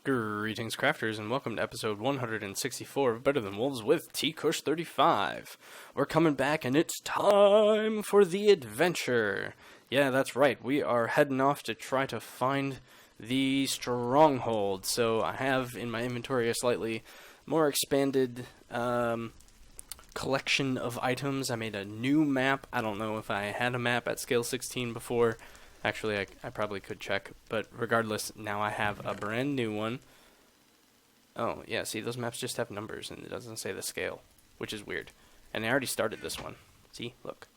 Greetings, crafters, and welcome to episode 164 of Better Than Wolves with T-Kush35. We're coming back, and it's time for the adventure. Yeah, that's right. We are heading off to try to find the Stronghold. So I have in my inventory a slightly more expanded collection of items. I made a new map. I don't know if I had a map at scale 16 before. Actually, I probably could check, but regardless, now I have a brand new one. Oh, yeah, see, those maps just have numbers, and it doesn't say the scale, which is weird. And I already started this one. See, look.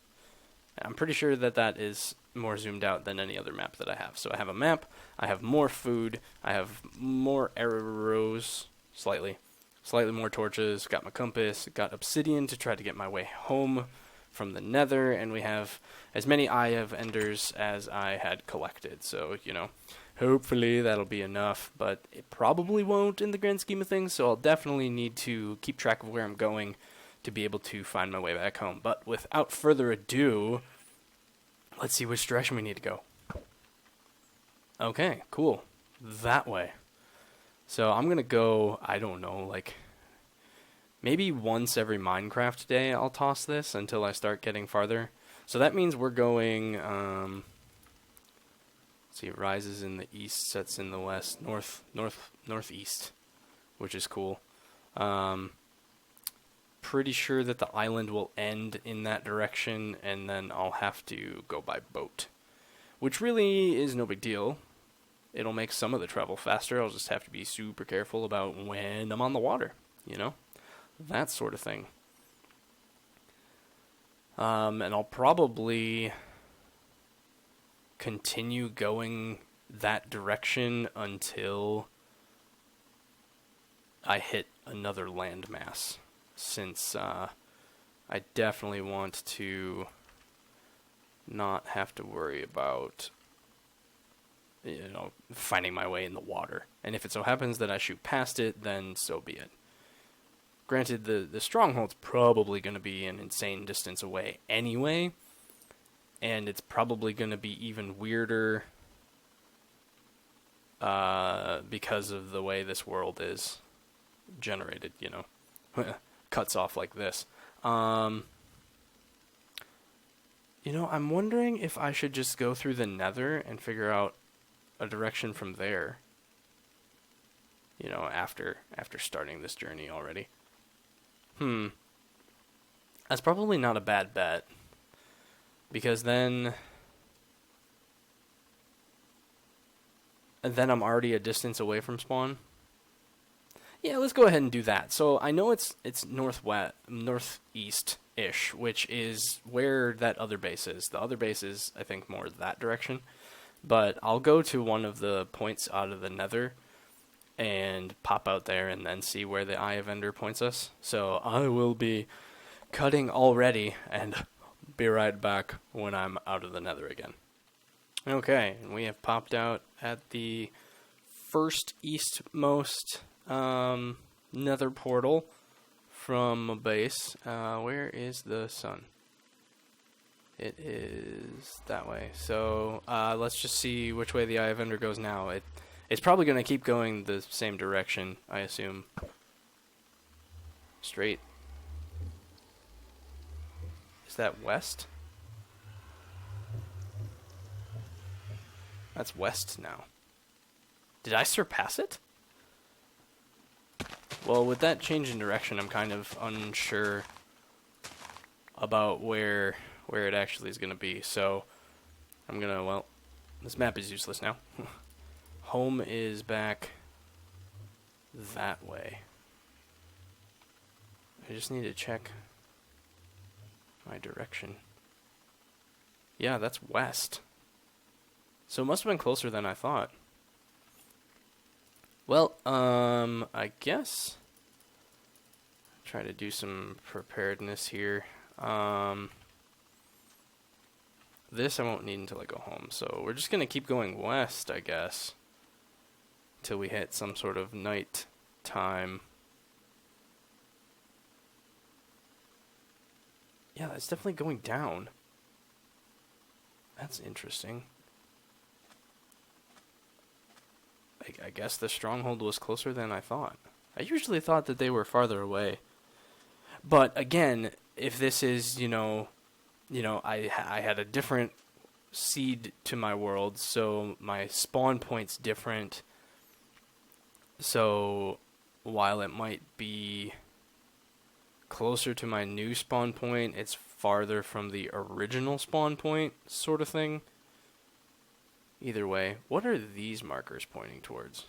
I'm pretty sure that that is more zoomed out than any other map that I have. So I have a map, I have more food, I have more arrows, slightly more torches, got my compass, got obsidian to try to get my way home from the nether, and we have as many Eye of Enders as I had collected. So, you know, hopefully that'll be enough, but it probably won't in the grand scheme of things, so I'll definitely need to keep track of where I'm going to be able to find my way back home. But without further ado, let's see which direction we need to go. Okay, cool. That way. So I'm going to go, I don't know, like maybe once every Minecraft day I'll toss this until I start getting farther. So that means we're going, let's see, it rises in the east, sets in the west, northeast, which is cool. Pretty sure that the island will end in that direction, and then I'll have to go by boat, which really is no big deal. It'll make some of the travel faster. I'll just have to be super careful about when I'm on the water, you know? That sort of thing. And I'll probably continue going that direction until I hit another landmass, since I definitely want to not have to worry about, you know, finding my way in the water. And if it so happens that I shoot past it, then so be it. Granted, the Stronghold's probably going to be an insane distance away anyway, and it's probably going to be even weirder because of the way this world is generated, you know. Cuts off like this. You know, I'm wondering if I should just go through the nether and figure out a direction from there. You know, after starting this journey already. That's probably not a bad bet. Because then I'm already a distance away from spawn. Yeah, let's go ahead and do that. So I know it's northeast-ish, which is where that other base is. The other base is, I think, more that direction. But I'll go to one of the points out of the nether and pop out there and then see where the Eye of Ender points us. So I will be cutting already and be right back when I'm out of the nether again. Okay, and we have popped out at the first eastmost nether portal from a base. Where is the sun? It is that way. So let's just see which way the Eye of Ender goes now. It's probably going to keep going the same direction, I assume. Straight. Is that west? That's west now. Did I surpass it? Well, with that change in direction, I'm kind of unsure about where it actually is going to be. So I'm going to, well, this map is useless now. Home is back that way. I just need to check my direction. Yeah, that's west. So it must have been closer than I thought. Well, I guess try to do some preparedness here. This I won't need until I go home. So we're just going to keep going west, I guess, till we hit some sort of night time. Yeah, that's definitely going down. That's interesting. I guess the Stronghold was closer than I thought. I usually thought that they were farther away. But again, if this is, I had a different seed to my world, so my spawn point's different. So while it might be closer to my new spawn point, it's farther from the original spawn point, sort of thing. Either way, what are these markers pointing towards?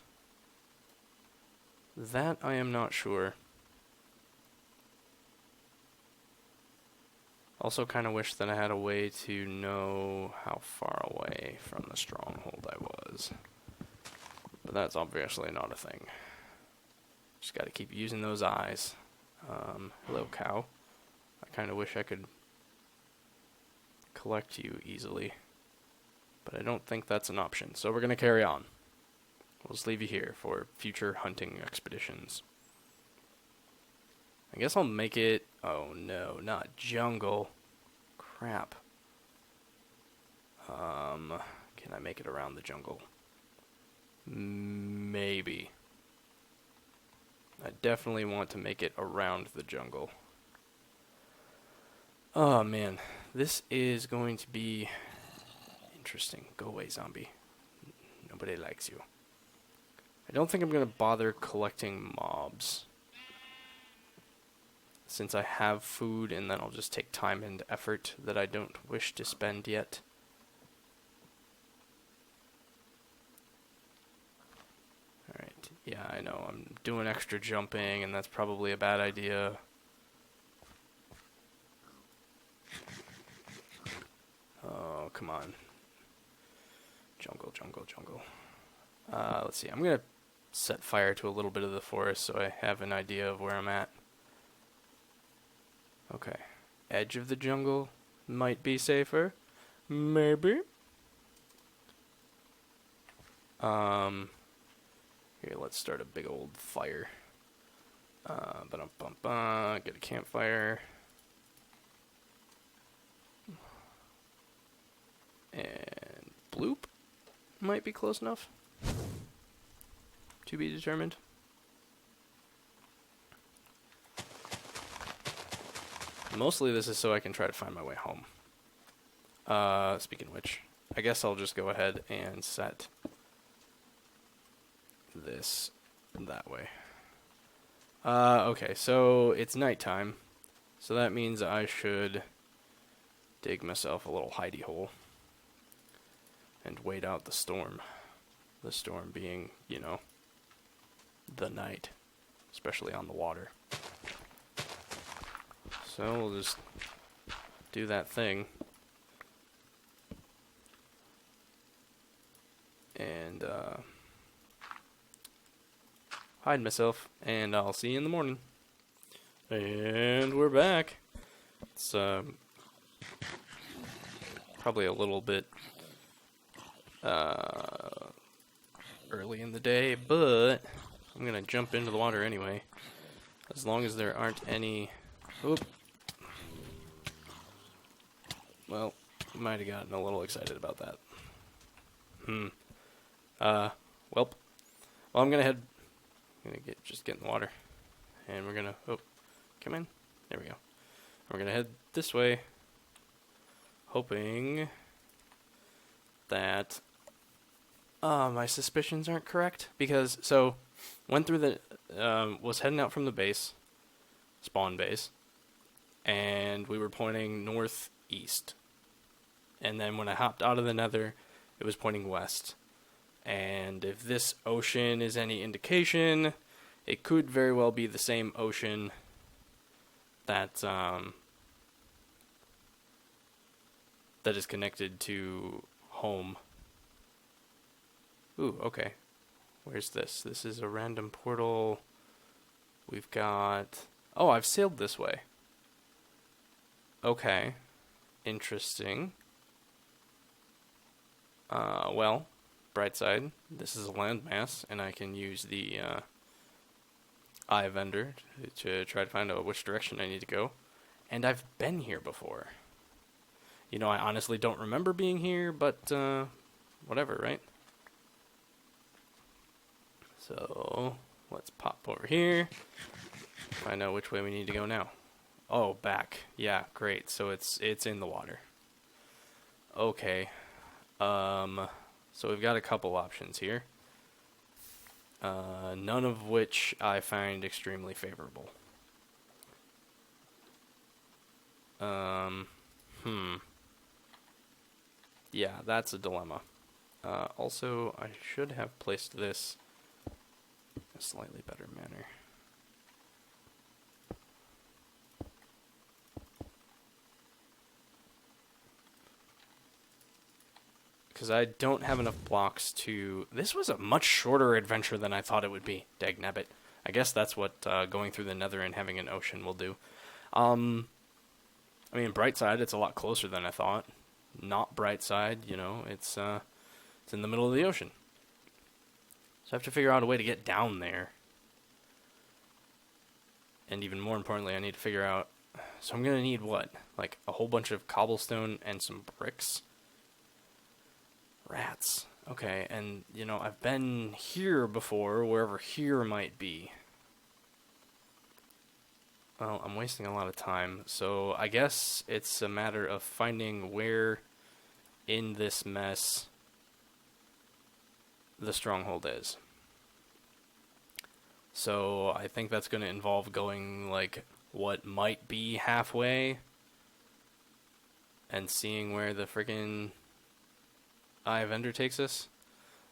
That I am not sure. Also kind of wish that I had a way to know how far away from the Stronghold I was. But that's obviously not a thing. Just gotta keep using those eyes. Hello, cow. I kind of wish I could collect you easily. But I don't think that's an option, so we're going to carry on. We'll just leave you here for future hunting expeditions. I guess I'll make it... Oh no, not jungle. Crap. Can I make it around the jungle? Maybe. I definitely want to make it around the jungle. Oh man, this is going to be... interesting. Go away, zombie. Nobody likes you. I don't think I'm going to bother collecting mobs, since I have food, and then I'll just take time and effort that I don't wish to spend yet. Alright, yeah, I know. I'm doing extra jumping, and that's probably a bad idea. Oh, come on. Jungle, jungle, jungle. Let's see. I'm going to set fire to a little bit of the forest so I have an idea of where I'm at. Okay. Edge of the jungle might be safer. Maybe. Here, let's start a big old fire. Get a campfire. And bloop. Might be close enough. To be determined. Mostly this is so I can try to find my way home. Speaking of which, I guess I'll just go ahead and set this that way. Okay, so it's nighttime. So that means I should dig myself a little hidey hole and wait out the storm. The storm being, the night, especially on the water. So we'll just do that thing. And hide myself, and I'll see you in the morning. And we're back. It's probably a little bit early in the day, but I'm gonna jump into the water anyway, as long as there aren't any... Oop. Well, might have gotten a little excited about that. Well, I'm gonna just get in the water, and we're gonna, come in, there we go. We're gonna head this way, hoping that, my suspicions aren't correct, because, went through the, was heading out from the base, spawn base, and we were pointing northeast, and then when I hopped out of the nether, it was pointing west. And if this ocean is any indication, it could very well be the same ocean that that is connected to home. Ooh, okay. Where's this? This is a random portal. We've got... Oh, I've sailed this way. Okay. Interesting. Well... bright side, this is a landmass, and I can use the eye vendor to try to find out which direction I need to go. And I've been here before. I honestly don't remember being here, but whatever, right? So let's pop over here. Find out which way we need to go now. Oh, back. Yeah, great. So it's in the water. Okay. So we've got a couple options here. None of which I find extremely favorable. Yeah, that's a dilemma. Also, I should have placed this in a slightly better manner. Because I don't have enough blocks to... This was a much shorter adventure than I thought it would be. Dagnabbit. I guess that's what going through the nether and having an ocean will do. I mean, bright side, it's a lot closer than I thought. Not bright side, you know, it's in the middle of the ocean. So I have to figure out a way to get down there. And even more importantly, I need to figure out... So I'm going to need what? Like a whole bunch of cobblestone and some bricks? Rats. Okay, and, you know, I've been here before, wherever here might be. Well, I'm wasting a lot of time, so I guess it's a matter of finding where in this mess the stronghold is. So I think that's going to involve going, like, what might be halfway and seeing where the friggin' Eye of Ender takes us.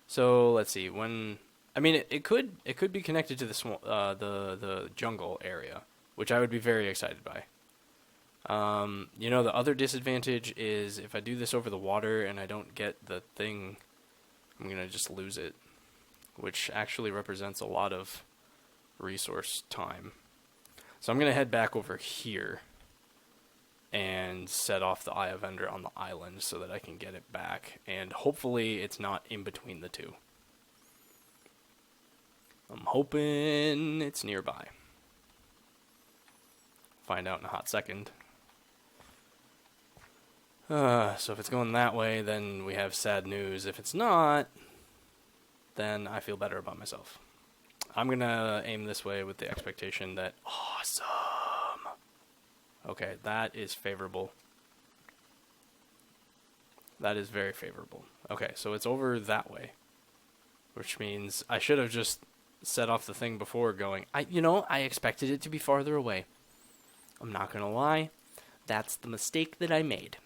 So let's see. When I mean, it could be connected to the jungle area, which I would be very excited by. You know, the other disadvantage is if I do this over the water and I don't get the thing, I'm gonna just lose it, which actually represents a lot of resource time. So I'm gonna head back over here and set off the Eye of Ender on the island so that I can get it back. And hopefully it's not in between the two. I'm hoping it's nearby. Find out in a hot second. So if it's going that way, then we have sad news. If it's not, then I feel better about myself. I'm going to aim this way with the expectation that... Awesome! Okay, that is favorable. That is very favorable. Okay, so it's over that way. Which means I should have just set off the thing before going... I expected it to be farther away. I'm not going to lie. That's the mistake that I made.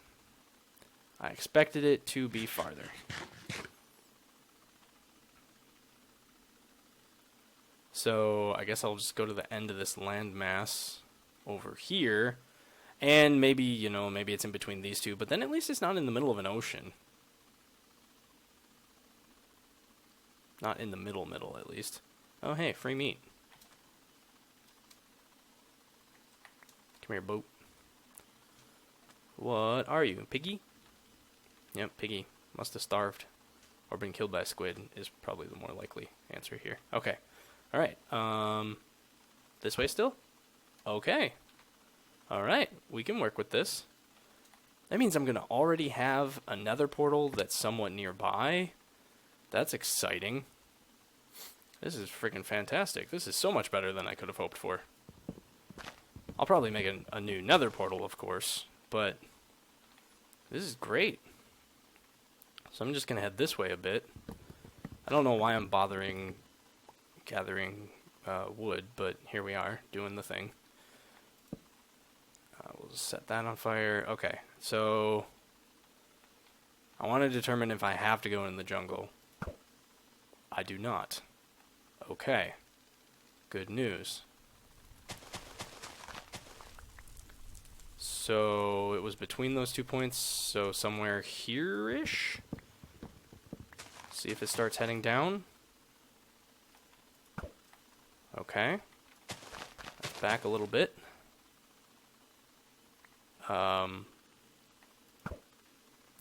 I expected it to be farther. So I guess I'll just go to the end of this landmass over here. And maybe, maybe it's in between these two. But then at least it's not in the middle of an ocean. Not in the middle, at least. Oh, hey, free meat. Come here, boat. What are you, piggy? Yep, piggy. Must have starved. Or been killed by a squid is probably the more likely answer here. Okay. Alright. This way still? Okay. Alright, we can work with this. That means I'm going to already have another portal that's somewhat nearby. That's exciting. This is freaking fantastic. This is so much better than I could have hoped for. I'll probably make a new nether portal, of course, but this is great. So I'm just going to head this way a bit. I don't know why I'm bothering gathering wood, but here we are, doing the thing. We'll set that on fire. Okay, so I want to determine if I have to go in the jungle. I do not. Okay, good news. So it was between those 2 points, so somewhere here-ish? See if it starts heading down. Okay. Back a little bit.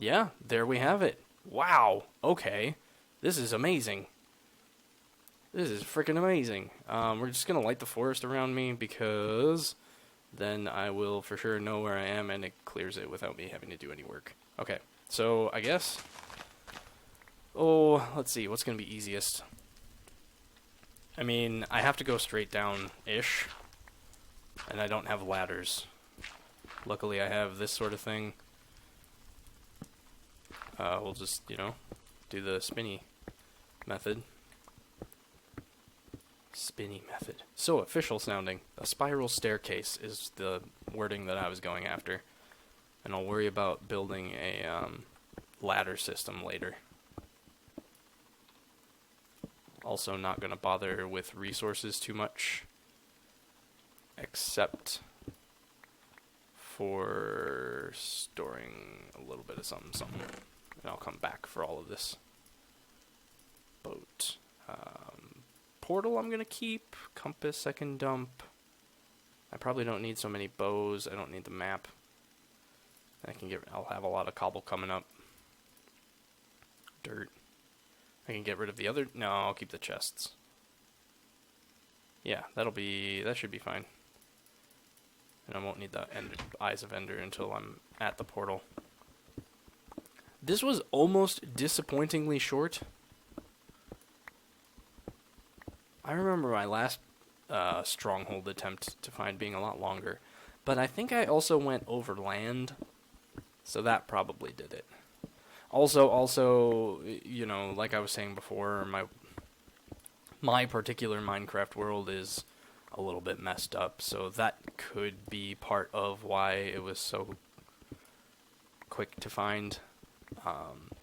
Yeah, there we have it. Wow. Okay. This is amazing. This is freaking amazing. We're just going to light the forest around me because then I will for sure know where I am and it clears it without me having to do any work. Okay. So I guess... Oh, let's see. What's going to be easiest? I mean, I have to go straight down-ish, and I don't have ladders. Luckily, I have this sort of thing. We'll just, you know, do the spinny method. Spinny method. So official sounding. A spiral staircase is the wording that I was going after. And I'll worry about building a ladder system later. Also not going to bother with resources too much. Except for storing a little bit of something. And I'll come back for all of this. Boat. Portal I'm going to keep. Compass I can dump. I probably don't need so many bows. I don't need the map. I'll have a lot of cobble coming up. Dirt. I can get rid of the other. No, I'll keep the chests. Yeah, that should be fine. And I won't need the Eyes of Ender until I'm at the portal. This was almost disappointingly short. I remember my last Stronghold attempt to find being a lot longer. But I think I also went overland. So that probably did it. Also, you know, like I was saying before, my particular Minecraft world is a little bit messed up, so that could be part of why it was so quick to find.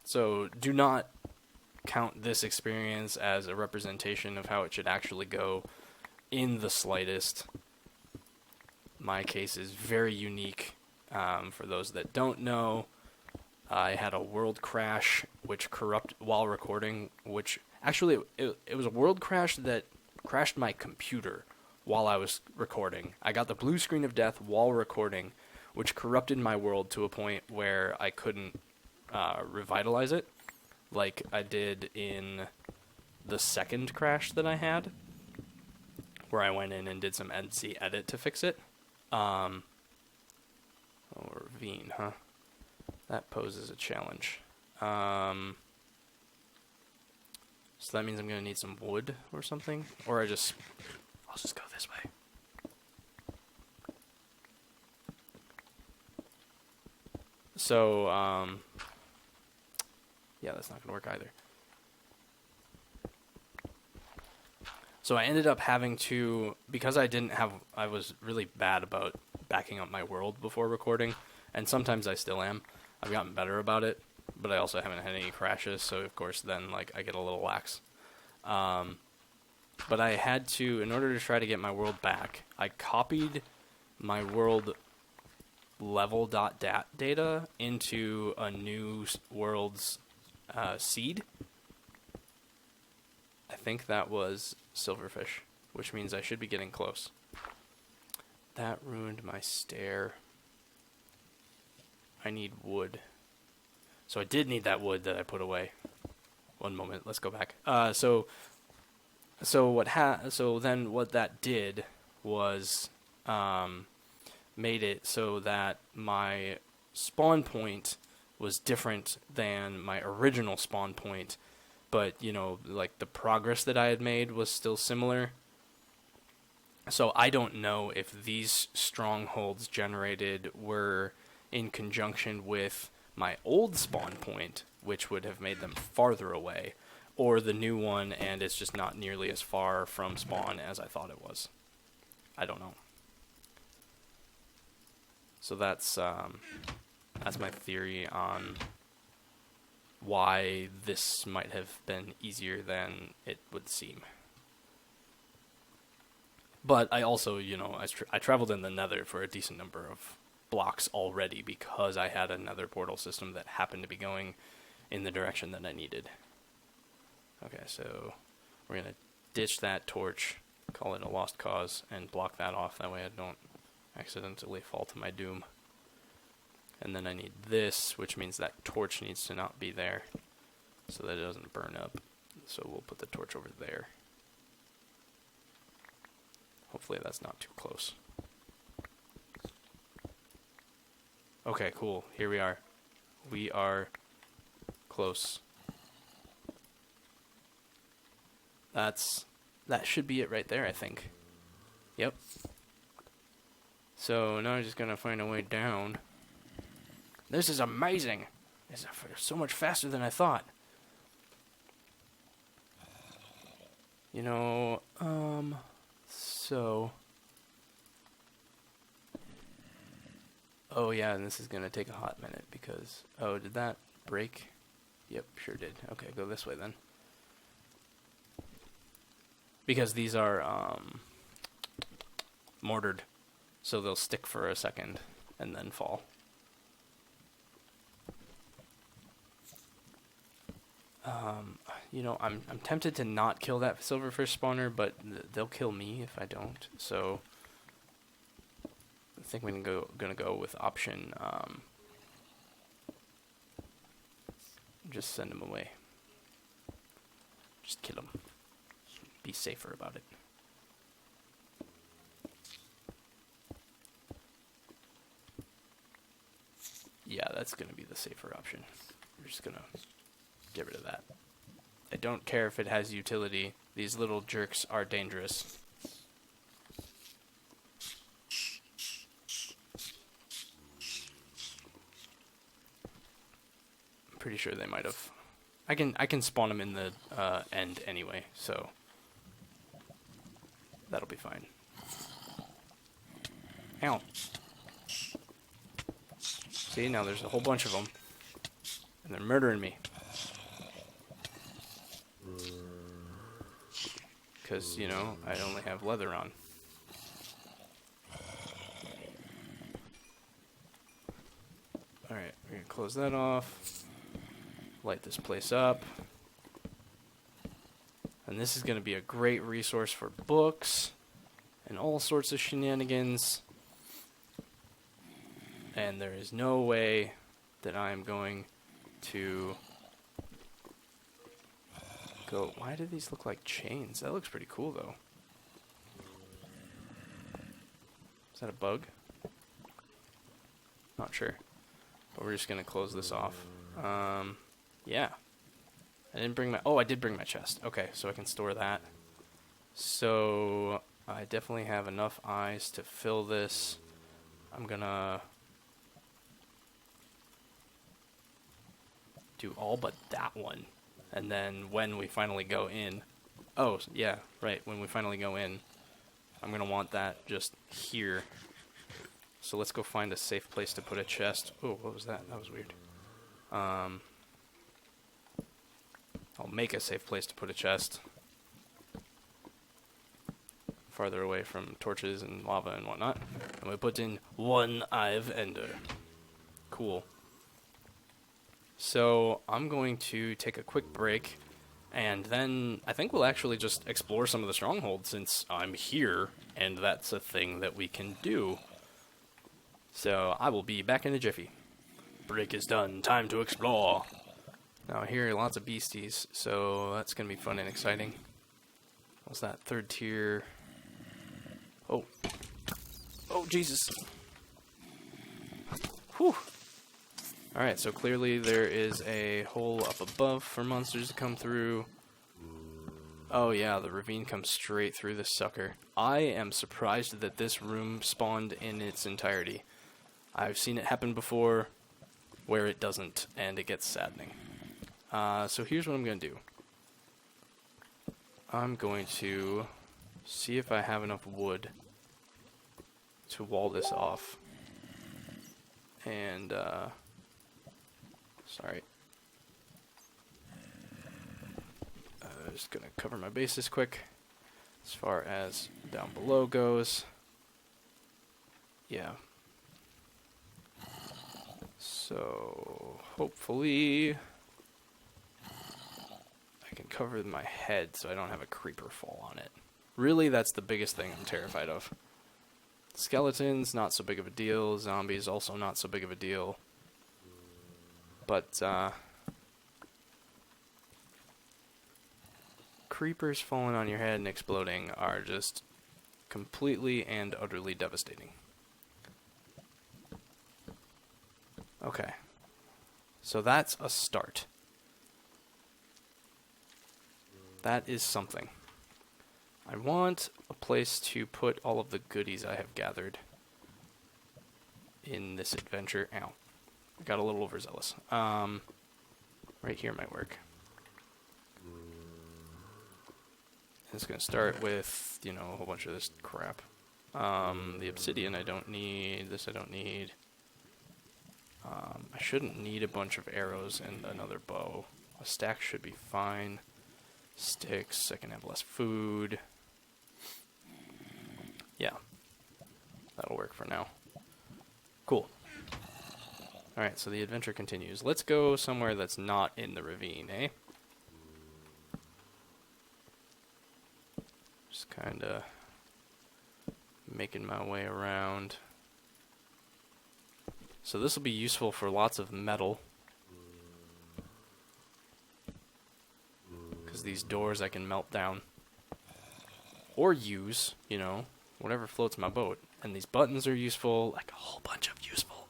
So do not count this experience as a representation of how it should actually go in the slightest. My case is very unique. For those that don't know, I had a world crash which while recording, which actually it was a world crash that crashed my computer while I was recording. I got the blue screen of death while recording, which corrupted my world to a point where I couldn't revitalize it like I did in the second crash that I had, where I went in and did some NC edit to fix it. Or ravine, huh? That poses a challenge. So that means I'm gonna need some wood or something, or I'll just go this way. So, yeah, that's not gonna work either. So I ended up having to, because I was really bad about backing up my world before recording, and sometimes I still am. I've gotten better about it, but I also haven't had any crashes, so of course then like I get a little lax. But I had to, in order to try to get my world back, I copied my world level.dat data into a new world's seed. I think that was silverfish, which means I should be getting close. That ruined my stair. I need wood. So I did need that wood that I put away. One moment, let's go back. So then what that did was made it so that my spawn point was different than my original spawn point, but you know, like the progress that I had made was still similar. So I don't know if these strongholds generated were in conjunction with my old spawn point, which would have made them farther away, or the new one and it's just not nearly as far from spawn as I thought it was. I don't know. So that's my theory on why this might have been easier than it would seem. But I also, you know, I traveled in the Nether for a decent number of blocks already because I had another portal system that happened to be going in the direction that I needed. Okay, so we're going to ditch that torch, call it a lost cause, and block that off. That way I don't accidentally fall to my doom. And then I need this, which means that torch needs to not be there so that it doesn't burn up. So we'll put the torch over there. Hopefully that's not too close. Okay, cool. Here we are. We are close. That's that should be it right there, I think. Yep. So now I'm just gonna find a way down. This is amazing. It's so much faster than I thought. You know, so... Oh yeah, and this is gonna take a hot minute because... Oh, did that break? Yep, sure did. Okay, go this way then. Because these are, mortared. So they'll stick for a second and then fall. You know, I'm tempted to not kill that silverfish spawner, but they'll kill me if I don't. So I think we're gonna go with option. Just send them away. Just kill them. Be safer about it. Yeah, that's gonna be the safer option. We're just gonna get rid of that. I don't care if it has utility. These little jerks are dangerous. I'm pretty sure they might have. I can spawn them in the end anyway, so that'll be fine. Ow. See, now there's a whole bunch of them, and they're murdering me. Because, you know, I only have leather on. Alright, we're gonna close that off. Light this place up. And this is gonna be a great resource for books and all sorts of shenanigans. And there is no way that I am going to go... Why do these look like chains? That looks pretty cool, though. Is that a bug? Not sure. But we're just going to close this off. Yeah. I didn't bring my... Oh, I did bring my chest. Okay, so I can store that. So I definitely have enough eyes to fill this. I'm going to... do all but that one, and then when we finally go in, oh yeah, right, when we finally go in, I'm gonna want that just here. So let's go find a safe place to put a chest. Oh, what was that? That was weird. I'll make a safe place to put a chest farther away from torches and lava and whatnot, and we put in one eye of ender. Cool. So I'm going to take a quick break, and then I think we'll actually just explore some of the strongholds since I'm here, and that's a thing that we can do. So I will be back in a jiffy. Break is done. Time to explore. Now I hear lots of beasties, so that's going to be fun and exciting. What's that? Third tier. Oh. Oh, Jesus. Whew. Alright, so clearly there is a hole up above for monsters to come through. Oh yeah, the ravine comes straight through this sucker. I am surprised that this room spawned in its entirety. I've seen it happen before where it doesn't, and it gets saddening. So here's what I'm going to do. I'm going to see if I have enough wood to wall this off. And, sorry. Just gonna cover my bases quick. As far as down below goes. Yeah. So, hopefully I can cover my head so I don't have a creeper fall on it. Really, that's the biggest thing I'm terrified of. Skeletons, not so big of a deal. Zombies, also not so big of a deal. But, creepers falling on your head and exploding are just completely and utterly devastating. Okay. So that's a start. That is something. I want a place to put all of the goodies I have gathered in this adventure. Ow. I got a little overzealous. Right here might work. It's going to start with, you know, a whole bunch of this crap. The obsidian I don't need. This I don't need. I shouldn't need a bunch of arrows and another bow. A stack should be fine. Sticks, I can have less food. Yeah. That'll work for now. Cool. Alright, so the adventure continues. Let's go somewhere that's not in the ravine, eh? Just kinda making my way around. So this will be useful for lots of metal. Because these doors I can melt down. Or use, you know, whatever floats my boat. And these buttons are useful. Like a whole bunch of useful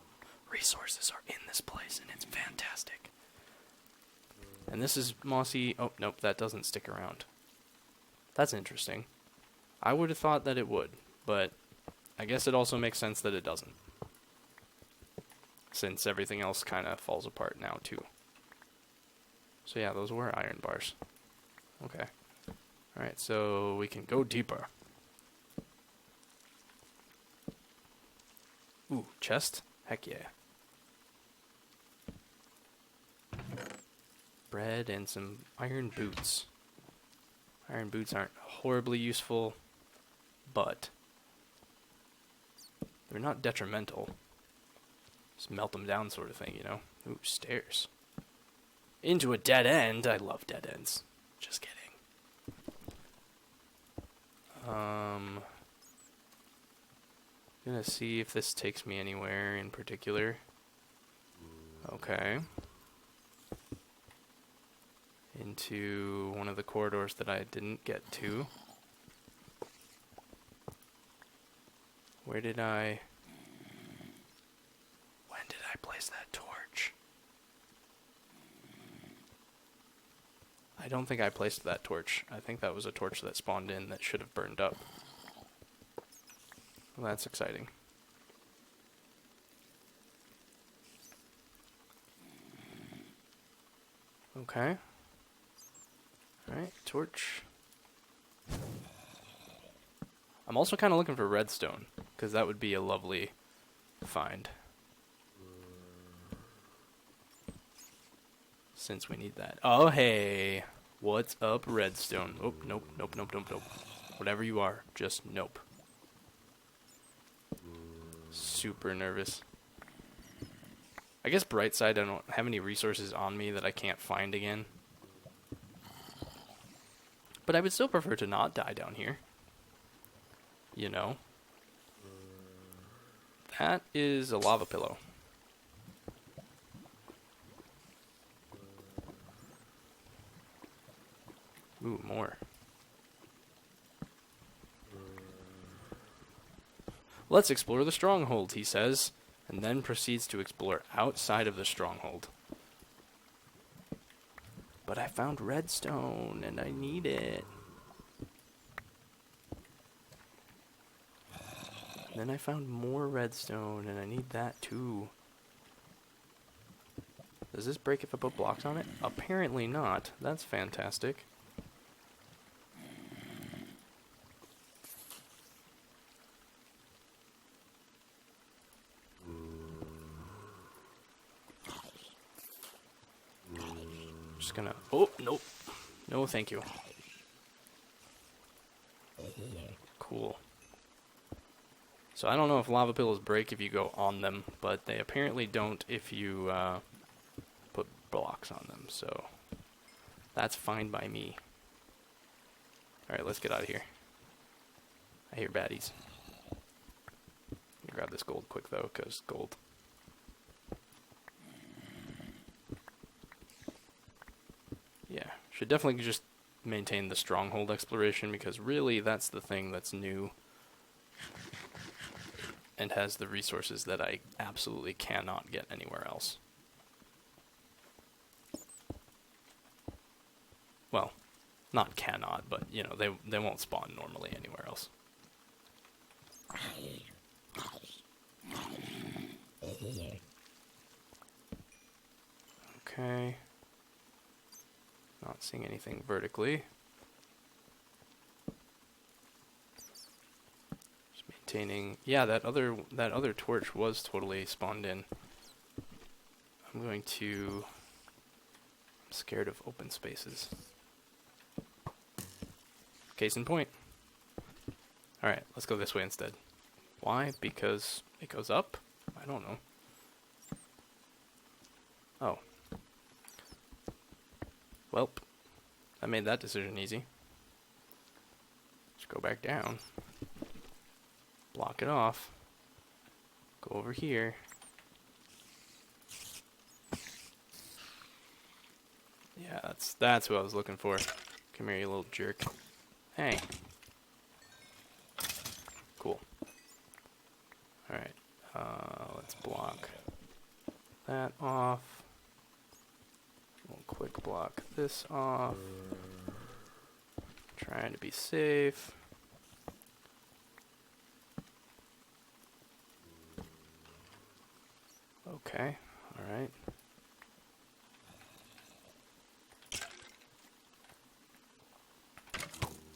resources are in this place, and it's fantastic. And this is mossy. Oh, nope, that doesn't stick around. That's interesting. I would have thought that it would, but I guess it also makes sense that it doesn't. Since everything else kind of falls apart now, too. So yeah, those were iron bars. Okay. Alright, so we can go deeper. Ooh, chest? Heck yeah. Bread and some iron boots. Iron boots aren't horribly useful, but they're not detrimental. Just melt them down sort of thing, you know? Ooh, stairs. Into a dead end? I love dead ends. Just kidding. Gonna see if this takes me anywhere in particular. Okay. Into one of the corridors that I didn't get to. Where did I... When did I place that torch? I don't think I placed that torch. I think that was a torch that spawned in that should have burned up. Well, that's exciting. Okay. Alright, torch. I'm also kind of looking for redstone, because that would be a lovely find. Since we need that. Oh, hey. What's up, redstone? Oh, nope, nope, nope, nope, nope. Whatever you are, just nope. Super nervous. I guess bright side, I don't have any resources on me that I can't find again. But I would still prefer to not die down here. You know? That is a lava pillow. Ooh, more. Let's explore the Stronghold, he says, and then proceeds to explore outside of the Stronghold. But I found redstone, and I need it. Then I found more redstone, and I need that too. Does this break if I put blocks on it? Apparently not. That's fantastic. Just gonna... Oh, nope. No, thank you. Cool. So I don't know if lava pillows break if you go on them, but they apparently don't if you put blocks on them, so that's fine by me. Alright, let's get out of here. I hear baddies. Grab this gold quick though, because gold. Yeah, should definitely just maintain the Stronghold exploration, because really that's the thing that's new and has the resources that I absolutely cannot get anywhere else. Well, Not cannot, but, you know, they won't spawn normally anywhere else. Okay. Not seeing anything vertically. Just maintaining. Yeah, that other torch was totally spawned in. I'm going to. I'm scared of open spaces. Case in point. All right, let's go this way instead. Why? Because it goes up? I don't know. Oh. Welp. I made that decision easy. Just go back down. Block it off. Go over here. Yeah, that's what I was looking for. Come here, you little jerk. Hey. Cool. Alright. Let's block that off. We'll quick block this off. Trying to be safe. Okay, alright.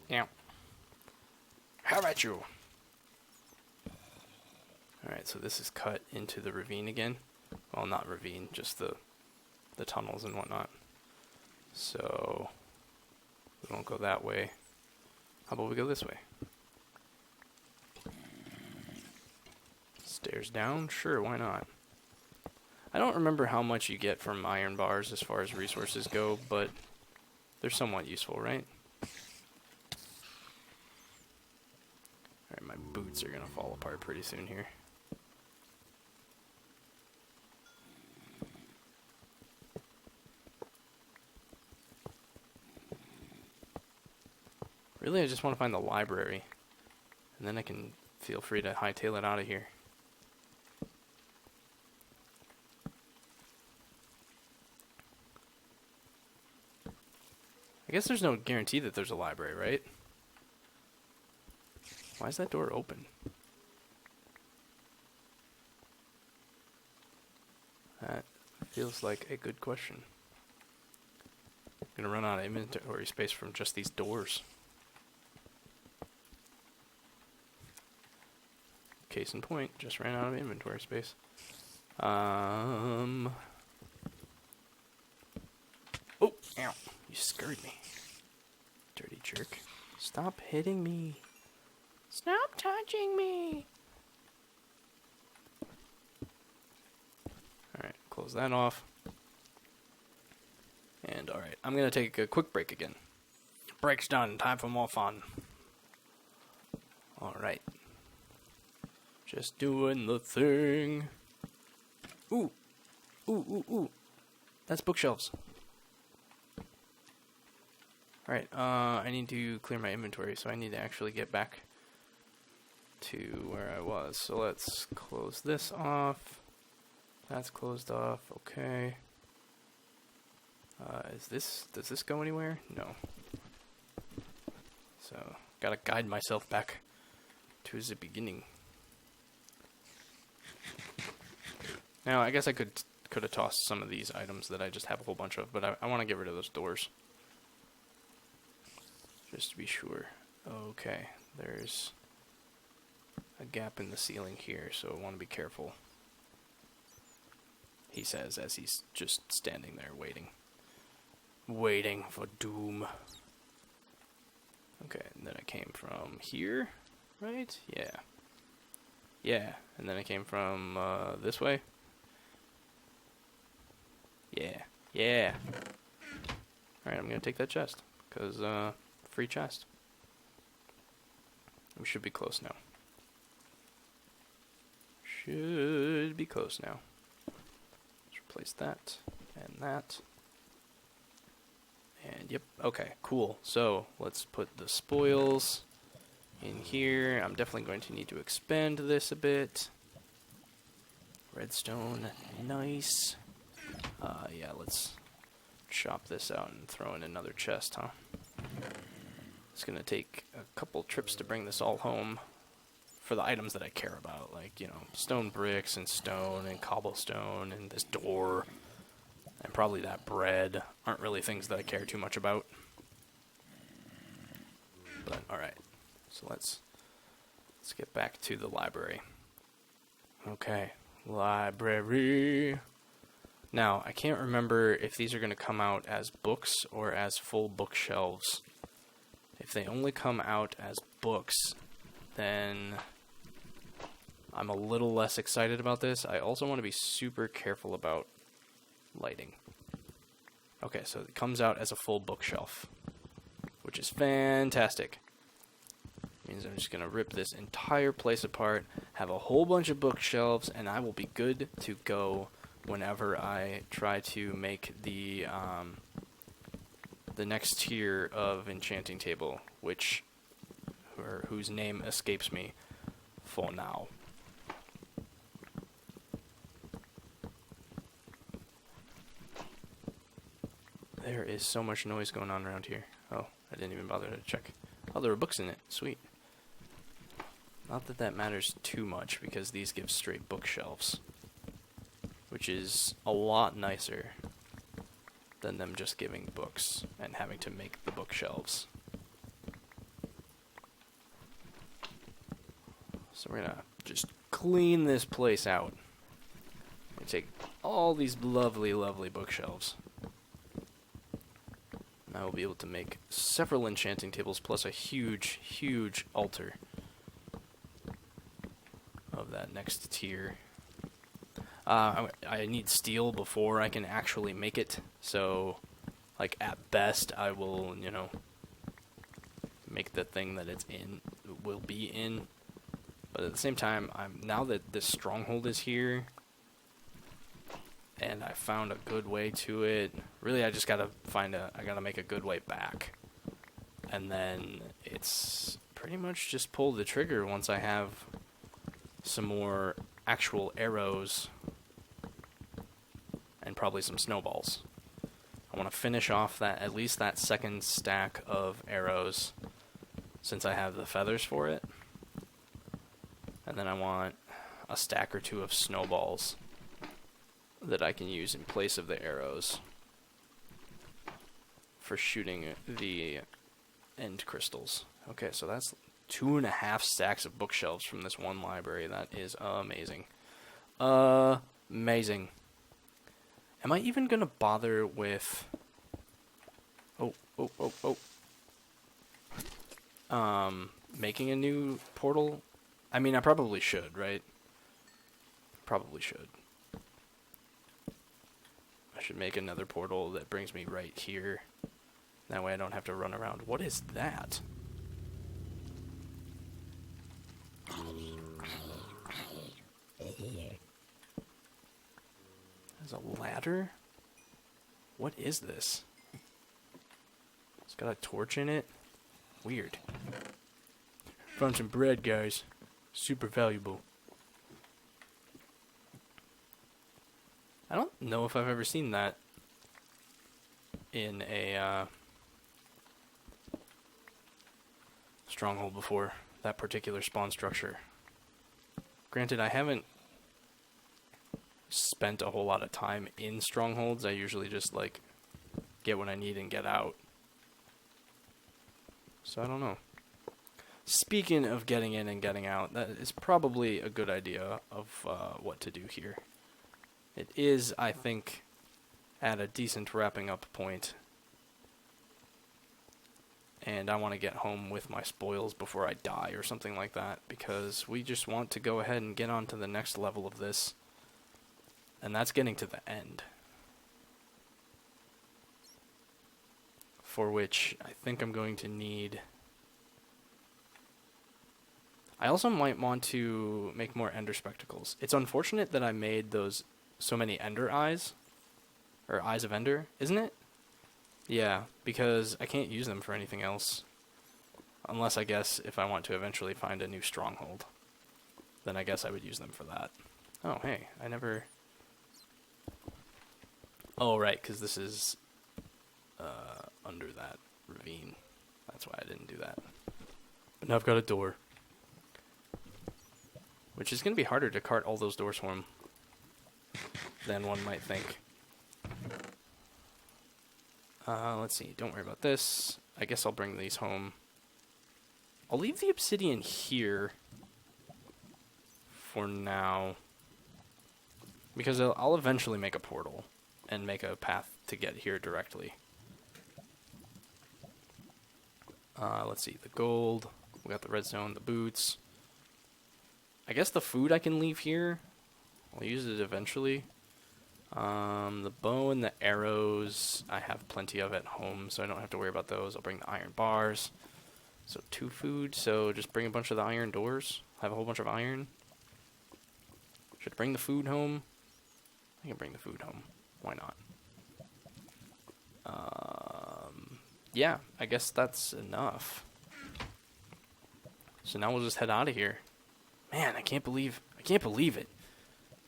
Yeah. How about you? Alright, so this is cut into the ravine again. Well, not ravine, just the tunnels and whatnot. So, we won't go that way. How about we go this way? Stairs down? Sure, why not? I don't remember how much you get from iron bars as far as resources go, but they're somewhat useful, right? Alright, my boots are gonna fall apart pretty soon here. Really, I just want to find the library. And then I can feel free to hightail it out of here. I guess there's no guarantee that there's a library, right? Why is that door open? That feels like a good question. I'm gonna run out of inventory space from just these doors. Case in point, just ran out of inventory space. Oh, ow, you scared me. Dirty jerk. Stop hitting me. Stop touching me. Alright, close that off. And alright, I'm gonna take a quick break again. Break's done, time for more fun. Alright. Just doing the thing. Ooh. Ooh, ooh, ooh. That's bookshelves. Alright, I need to clear my inventory, so I need to actually get back to where I was. So let's close this off. That's closed off, okay. Does this go anywhere? No. So, gotta guide myself back to the beginning. Now, I guess I could have tossed some of these items that I just have a whole bunch of, but I want to get rid of those doors. Just to be sure. Okay, there's a gap in the ceiling here, so I want to be careful. He says as he's just standing there waiting. Waiting for doom. Okay, and then I came from here, right? Yeah. Yeah, and then I came from this way. Yeah. Yeah. Alright, I'm gonna take that chest, because free chest. We should be close now. Should be close now. Let's replace that and that. And yep, okay, cool. So let's put the spoils in here. I'm definitely going to need to expand this a bit. Redstone, nice. Yeah, let's chop this out and throw in another chest, huh? It's going to take a couple trips to bring this all home for the items that I care about, like, you know, stone bricks and stone and cobblestone and this door and probably that bread aren't really things that I care too much about. But alright, so let's get back to the library. Okay, library. Now, I can't remember if these are going to come out as books or as full bookshelves. If they only come out as books, then I'm a little less excited about this. I also want to be super careful about lighting. Okay, so it comes out as a full bookshelf, which is fantastic. Means I'm just going to rip this entire place apart, have a whole bunch of bookshelves, and I will be good to go whenever I try to make the next tier of enchanting table, whose name escapes me for now. There is so much noise going on around here. Oh, I didn't even bother to check. Oh, there were books in it. Sweet. Not that that matters too much, because these give straight bookshelves, which is a lot nicer than them just giving books and having to make the bookshelves. So we're gonna just clean this place out and take all these lovely, lovely bookshelves. And I will be able to make several enchanting tables plus a huge, huge altar of that next tier. I need steel before I can actually make it, so, like, at best, I will, you know, make the thing that it's in, will be in. But at the same time, now that this stronghold is here, and I found a good way to it, really I just gotta I gotta make a good way back. And then it's pretty much just pull the trigger once I have some more actual arrows and probably some snowballs. I want to finish off at least that second stack of arrows since I have the feathers for it. And then I want a stack or two of snowballs that I can use in place of the arrows for shooting the end crystals. Okay, so that's 2.5 stacks of bookshelves from this one library. That is amazing. Amazing. Am I even gonna bother with... making a new portal? I mean, I probably should, right? Probably should. I should make another portal that brings me right here. That way I don't have to run around. What is that? There's a ladder? What is this? It's got a torch in it? Weird. Found some bread, guys. Super valuable. I don't know if I've ever seen that in a stronghold before. That particular spawn structure. Granted, I haven't spent a whole lot of time in strongholds. I usually just, like, get what I need and get out. So I don't know. Speaking of getting in and getting out, that is probably a good idea of what to do here. It is, I think, at a decent wrapping up point. And I want to get home with my spoils before I die or something like that, because we just want to go ahead and get on to the next level of this. And that's getting to the end. For which I think I'm going to need... I also might want to make more ender spectacles. It's unfortunate that I made those so many ender eyes. Or eyes of ender, isn't it? Yeah, because I can't use them for anything else. Unless, I guess, if I want to eventually find a new stronghold. Then I guess I would use them for that. Oh, hey, I never... Oh, right, because this is under that ravine. That's why I didn't do that. But now I've got a door. Which is going to be harder to cart all those doors for him than one might think. Let's see. Don't worry about this. I guess I'll bring these home. I'll leave the obsidian here for now. Because I'll eventually make a portal and make a path to get here directly. Let's see. The gold. We got the redstone, the boots. I guess the food I can leave here. I'll use it eventually. The bow and the arrows, I have plenty of at home, so I don't have to worry about those. I'll bring the iron bars. So 2 food, so just bring a bunch of the iron doors. Have a whole bunch of iron. Should I bring the food home? I can bring the food home. Why not? Yeah, I guess that's enough. So now we'll just head out of here. Man, I can't believe it.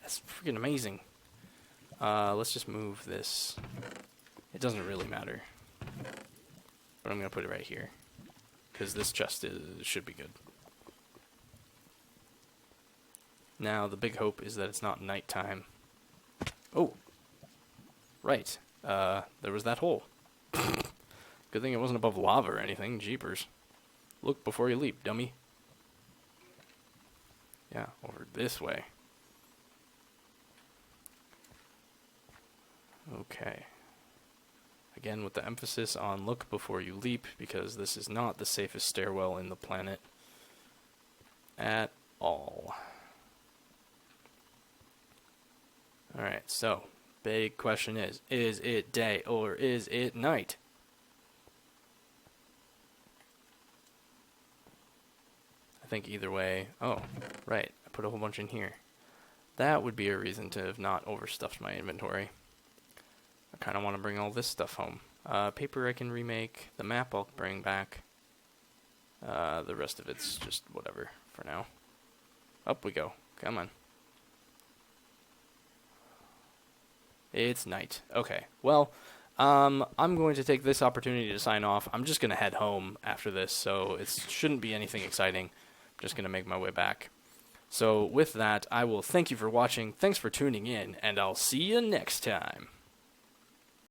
That's freaking amazing. Let's just move this. It doesn't really matter. But I'm going to put it right here. Because this chest should be good. Now, the big hope is that it's not nighttime. Oh. Right. There was that hole. Good thing it wasn't above lava or anything. Jeepers. Look before you leap, dummy. Yeah, over this way. Okay. Again, with the emphasis on look before you leap, because this is not the safest stairwell in the planet at all. Alright, so, big question is it day or is it night? I think either way. Oh, right, I put a whole bunch in here. That would be a reason to have not overstuffed my inventory. I kind of want to bring all this stuff home. Paper I can remake. The map I'll bring back. The rest of it's just whatever for now. Up we go. Come on. It's night. Okay. Well, I'm going to take this opportunity to sign off. I'm just going to head home after this, so it shouldn't be anything exciting. I'm just going to make my way back. So with that, I will thank you for watching. Thanks for tuning in, and I'll see you next time.